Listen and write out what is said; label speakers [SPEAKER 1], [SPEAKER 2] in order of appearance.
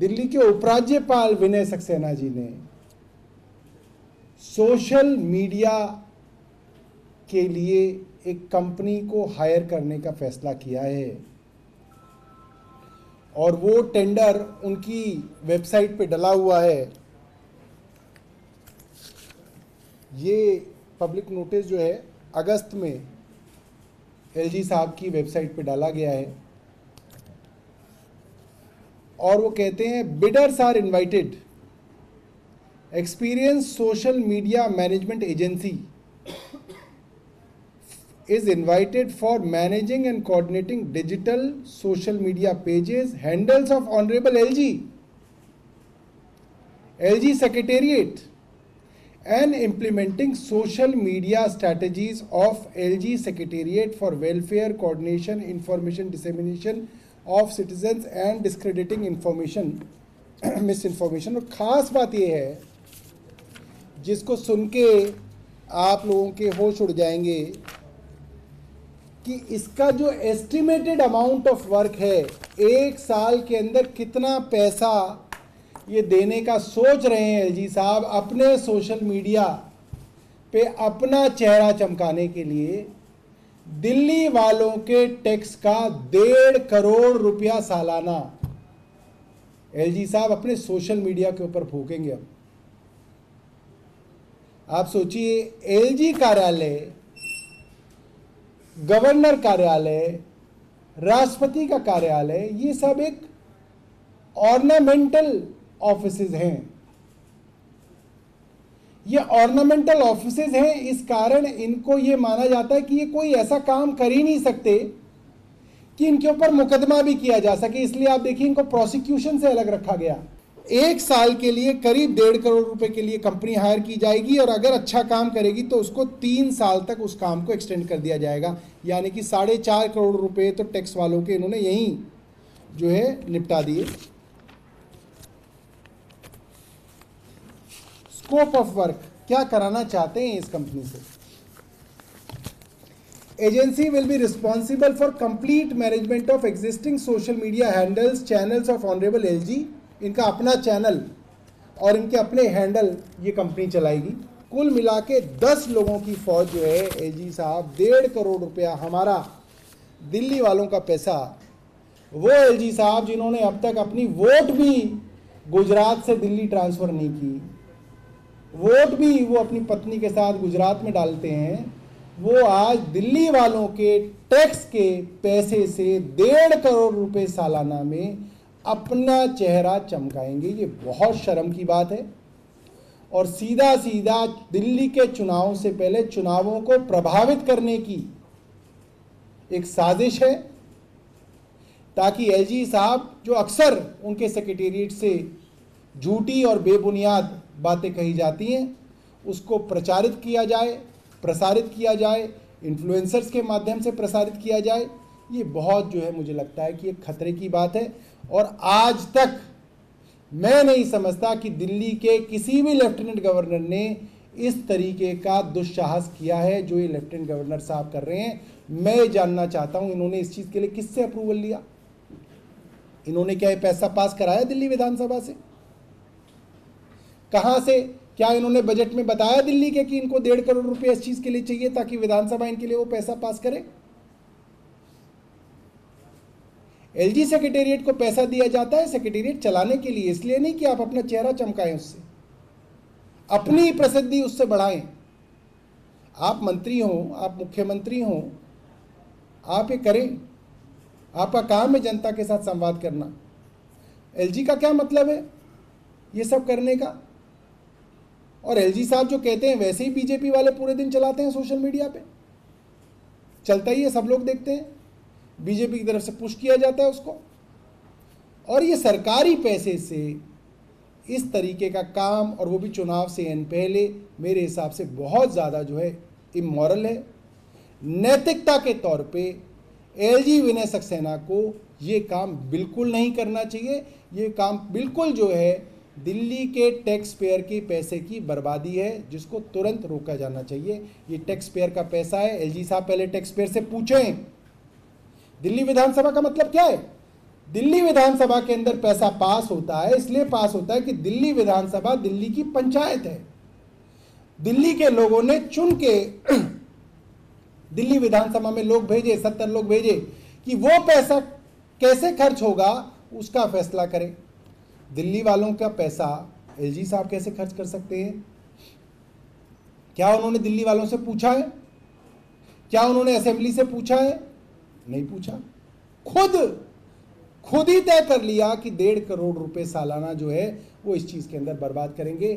[SPEAKER 1] दिल्ली के उपराज्यपाल विनय सक्सेना जी ने सोशल मीडिया के लिए एक कंपनी को हायर करने का फैसला किया है और वो टेंडर उनकी वेबसाइट पे डला हुआ है। ये पब्लिक नोटिस जो है अगस्त में एलजी साहब की वेबसाइट पे डाला गया है और वो कहते हैं bidders are invited, experience social media management agency is invited for managing and coordinating digital social media pages, handles of Honorable LG Secretariat and implementing social media strategies of LG Secretariat for welfare, coordination, information dissemination of citizens and discrediting information, misinformation। और ख़ास बात यह है जिसको सुन के आप लोगों के होश उड़ जाएंगे कि इसका जो एस्टिमेटेड अमाउंट ऑफ वर्क है, एक साल के अंदर कितना पैसा ये देने का सोच रहे हैं एलजी साहब अपने सोशल मीडिया पे अपना चेहरा चमकाने के लिए। दिल्ली वालों के टैक्स का 1.5 करोड़ रुपया सालाना एलजी साहब अपने सोशल मीडिया के ऊपर फूकेंगे। अब आप सोचिए, एलजी कार्यालय, गवर्नर कार्यालय, राष्ट्रपति का कार्यालय, ये सब एक ऑर्नामेंटल ऑफिसेज हैं। ये ऑर्नामेंटल ऑफिसेज हैं, इस कारण इनको ये माना जाता है कि ये कोई ऐसा काम कर ही नहीं सकते कि इनके ऊपर मुकदमा भी किया जा सके। इसलिए आप देखिए इनको प्रोसिक्यूशन से अलग रखा गया। एक साल के लिए करीब 1.5 करोड़ रुपए के लिए कंपनी हायर की जाएगी और अगर अच्छा काम करेगी तो उसको 3 साल तक उस काम को एक्सटेंड कर दिया जाएगा, यानी कि 4.5 करोड़ रुपए तो टैक्स वालों के इन्होंने यहीं जो है निपटा दिए। स्कोप ऑफ वर्क क्या कराना चाहते हैं इस कंपनी से? Agency will be responsible for complete management of existing social media handles, channels of honourable LG. इनका अपना चैनल और इनके अपने हैंडल ये कंपनी चलाएगी। कुल मिला के 10 लोगों की फौज जो है एलजी साहब, 1.5 करोड़ रुपया हमारा दिल्ली वालों का पैसा, वो एलजी साहब जिन्होंने अब तक अपनी वोट भी गुजरात से दिल्ली ट्रांसफ़र नहीं की, वोट भी वो अपनी पत्नी के साथ गुजरात में डालते हैं, वो आज दिल्ली वालों के टैक्स के पैसे से 1.5 करोड़ रुपए सालाना में अपना चेहरा चमकाएंगे। ये बहुत शर्म की बात है और सीधा सीधा दिल्ली के चुनाव से पहले चुनावों को प्रभावित करने की एक साजिश है, ताकि एलजी साहब जो अक्सर उनके सेक्रेटेरिएट से झूठी और बेबुनियाद बातें कही जाती हैं उसको प्रचारित किया जाए, प्रसारित किया जाए, इन्फ्लुएंसर्स के माध्यम से प्रसारित किया जाए। ये बहुत जो है मुझे लगता है कि एक खतरे की बात है और आज तक मैं नहीं समझता कि दिल्ली के किसी भी लेफ्टिनेंट गवर्नर ने इस तरीके का दुस्साहस किया है जो ये लेफ्टिनेंट गवर्नर साहब कर रहे हैं। मैं जानना चाहता हूं इन्होंने इस चीज़ के लिए किससे अप्रूवल लिया? इन्होंने क्या ये पैसा पास कराया दिल्ली विधानसभा से? कहां से? क्या इन्होंने बजट में बताया दिल्ली के कि इनको 1.5 करोड़ रुपए इस चीज़ के लिए चाहिए ताकि विधानसभा इनके लिए वो पैसा पास करे? एलजी सेक्रेटेरिएट को पैसा दिया जाता है सेक्रेटेरिएट चलाने के लिए, इसलिए नहीं कि आप अपना चेहरा चमकाएं उससे, अपनी प्रसिद्धि उससे बढ़ाएं। आप मंत्री हो, आप मुख्यमंत्री हो, आप ये करें, आपका काम है जनता के साथ संवाद करना। एलजी का क्या मतलब है ये सब करने का? और एलजी साहब जो कहते हैं वैसे ही बीजेपी वाले पूरे दिन चलाते हैं सोशल मीडिया पे, चलता ही है, सब लोग देखते हैं, बीजेपी की तरफ से पुश किया जाता है उसको। और ये सरकारी पैसे से इस तरीके का काम, और वो भी चुनाव से पहले, मेरे हिसाब से बहुत ज़्यादा जो है इमोरल है। नैतिकता के तौर पे एलजी विनय सक्सेना को ये काम बिल्कुल नहीं करना चाहिए। ये काम बिल्कुल जो है दिल्ली के टैक्स पेयर के पैसे की बर्बादी है जिसको तुरंत रोका जाना चाहिए। ये टैक्स पेयर का पैसा है। एलजी साहब पहले टैक्स पेयर से पूछें दिल्ली विधानसभा का मतलब क्या है? दिल्ली विधानसभा के अंदर पैसा पास होता है, इसलिए पास होता है कि दिल्ली विधानसभा दिल्ली की पंचायत है। दिल्ली के लोगों ने चुन के दिल्ली विधानसभा में लोग भेजे, 70 लोग भेजे कि वो पैसा कैसे खर्च होगा उसका फैसला करें। दिल्ली वालों का पैसा एलजी साहब कैसे खर्च कर सकते हैं? क्या उन्होंने दिल्ली वालों से पूछा है? क्या उन्होंने असेंबली से पूछा है? नहीं पूछा। खुद ही तय कर लिया कि 1.5 करोड़ रुपए सालाना जो है वो इस चीज के अंदर बर्बाद करेंगे।